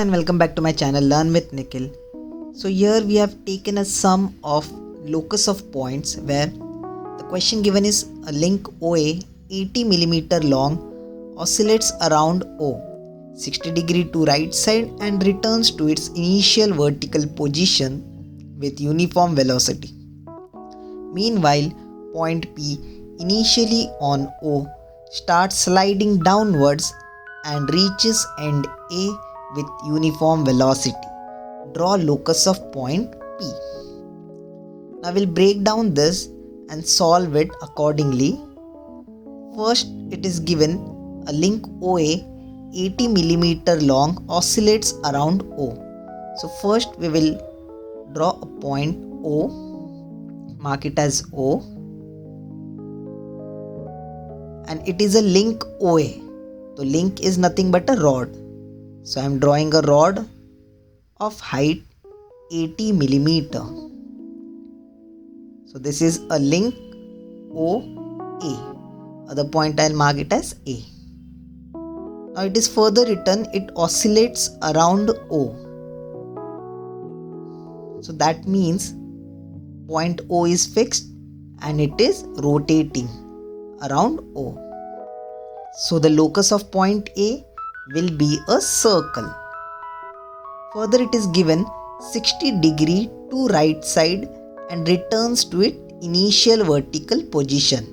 and welcome back to my channel Learn with Nikhil. So here we have taken a sum of locus of points where the question given is a link OA 80 millimeter long oscillates around O 60 degree to right side and returns to its initial vertical position with uniform velocity. Meanwhile, point P initially on O starts sliding downwards and reaches end A with uniform velocity. Draw locus of point P. Now we'll break down this and solve it accordingly. First, it is given a link OA 80 millimeter long oscillates around O. So first we will draw a point O, mark it as O, and it is a link OA. So link is nothing but a rod. So I am drawing a rod of height 80 millimeter. So this is a link OA. Other point I will mark it as A. Now it is further written it oscillates around O. So that means point O is fixed and it is rotating around O. So the locus of point A will be a circle. Further it is given 60 degree to right side and returns to its initial vertical position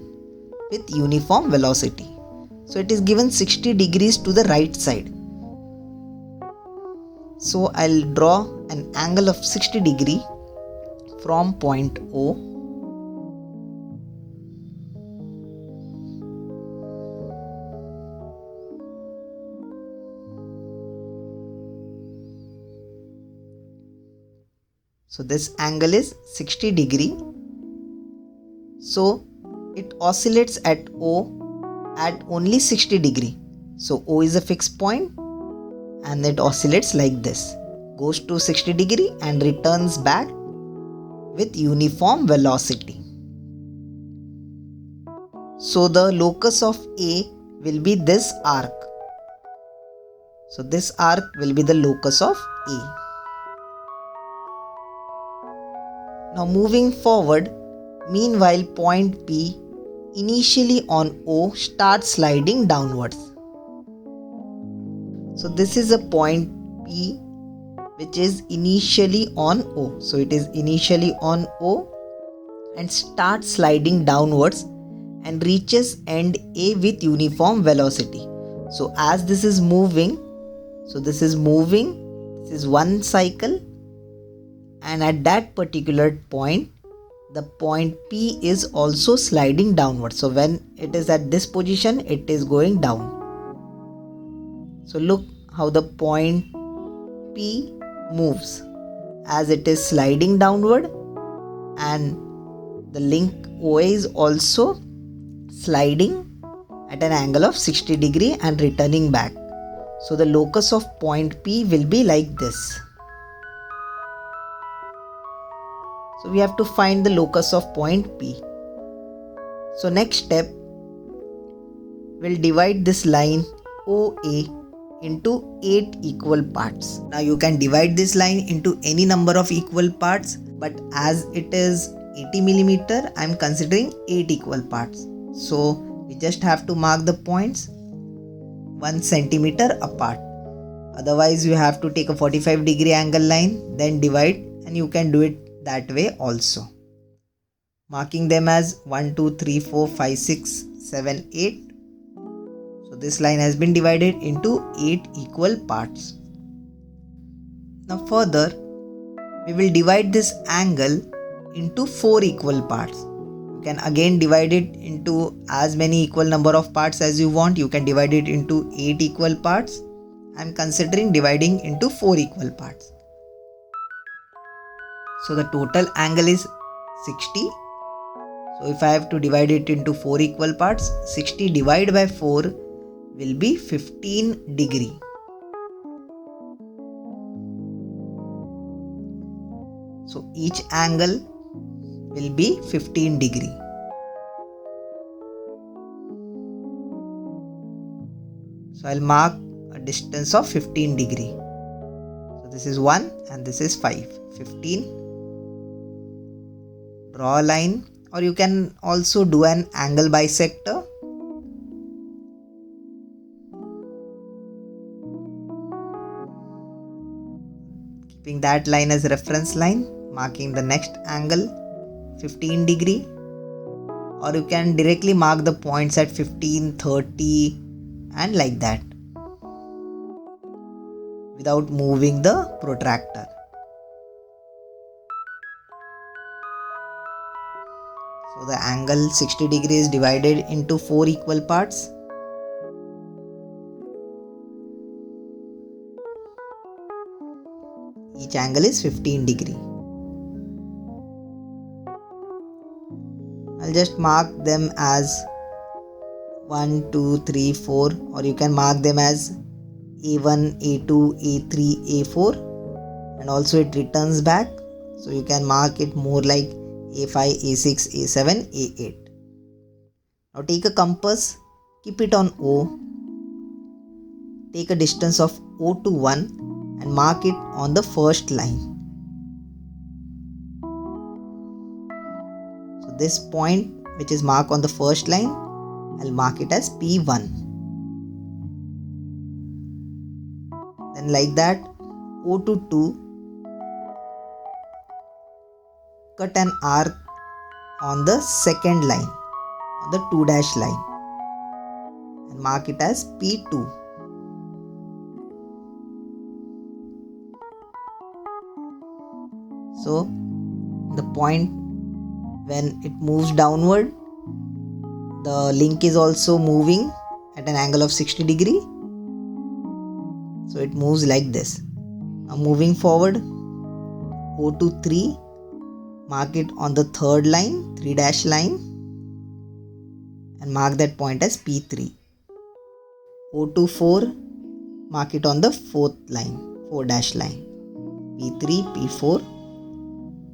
with uniform velocity. So it is given 60 degrees to the right side. So I'll draw an angle of 60 degree from point O. So this angle is 60 degree. So it oscillates at O at only 60 degree. So O is a fixed point and it oscillates like this. Goes to 60 degree and returns back with uniform velocity. So the locus of A will be this arc. So this arc will be the locus of A. Now moving forward, meanwhile point P initially on O starts sliding downwards. So this is a point P which is initially on O. So it is initially on O and starts sliding downwards and reaches end A with uniform velocity. So as this is moving, this is one cycle. And at that particular point, the point P is also sliding downward. So when it is at this position, it is going down. So look how the point P moves as it is sliding downward, and the link OA is also sliding at an angle of 60 degree and returning back. So the locus of point P will be like this. So we have to find the locus of point P. So next step, we'll divide this line OA into 8 equal parts. Now you can divide this line into any number of equal parts, but as it is 80 millimeter, I am considering 8 equal parts. So we just have to mark the points 1 centimeter apart. Otherwise you have to take a 45 degree angle line, then divide, and you can do it that way also. Marking them as 1, 2, 3, 4, 5, 6, 7, 8. So this line has been divided into 8 equal parts. Now further, we will divide this angle into 4 equal parts. You can again divide it into as many equal number of parts as you want. You can divide it into 8 equal parts. I am considering dividing into 4 equal parts. So the total angle is 60. So if I have to divide it into 4 equal parts, 60 divided by 4 will be 15 degree. So each angle will be 15 degree. So I'll mark a distance of 15 degree. this is 1 and this is 5. 15. Draw a line, or you can also do an angle bisector. Keeping that line as reference line, marking the next angle 15 degree, or you can directly mark the points at 15, 30 and like that without moving the protractor. So the angle 60 degree is divided into 4 equal parts. Each angle is 15 degree. I'll just mark them as 1, 2, 3, 4, or you can mark them as A1, A2, A3, A4, and also it returns back, so you can mark it more like A5, A6, A7, A8. Now take a compass, keep it on O, take a distance of O to 1 and mark it on the first line. So this point which is marked on the first line, I'll mark it as P1. Then like that, O to 2, cut an arc on the second line, on the 2 dash line, and mark it as P2. So the point when it moves downward, the link is also moving at an angle of 60 degree. So it moves like this. Now moving forward, O to 3, mark it on the third line, 3 dash line, and mark that point as P3. O to 4, mark it on the fourth line, 4 dash line, P3, P4.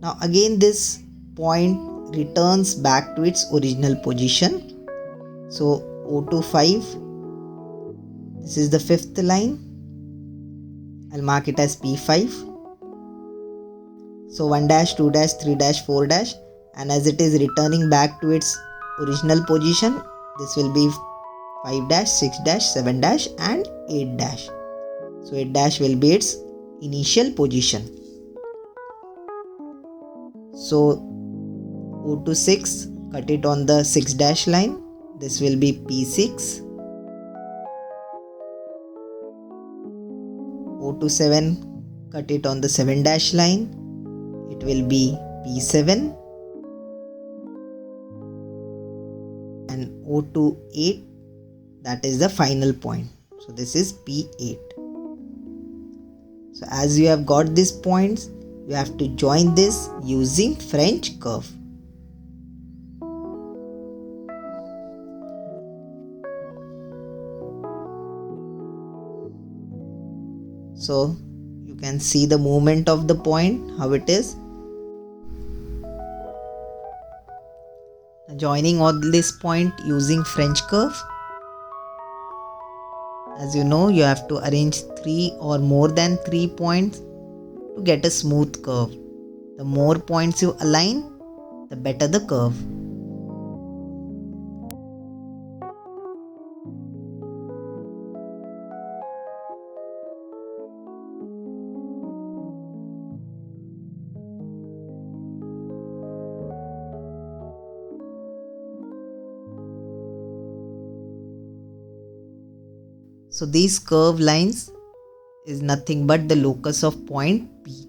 Now again this point returns back to its original position. So O to 5, this is the fifth line. I'll mark it as P5. So 1 dash, 2 dash, 3 dash, 4 dash, and as it is returning back to its original position, this will be 5 dash, 6 dash, 7 dash and 8 dash. So 8 dash will be its initial position. So O to 6, cut it on the 6 dash line. This will be P6. O to 7, cut it on the 7 dash line. It will be P7. And O to 8, that is the final point. So this is P8. So as you have got these points, you have to join this using French curve. So you can see the movement of the point, how it is. Joining all this point using French curve. As you know, you have to arrange 3 or more than 3 points to get a smooth curve. The more points you align, the better the curve. So these curved lines is nothing but the locus of point P.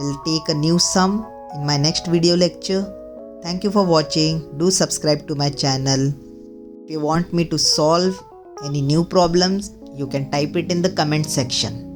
We'll take a new sum in my next video lecture. Thank you for watching. Do subscribe to my channel. If you want me to solve any new problems, you can type it in the comment section.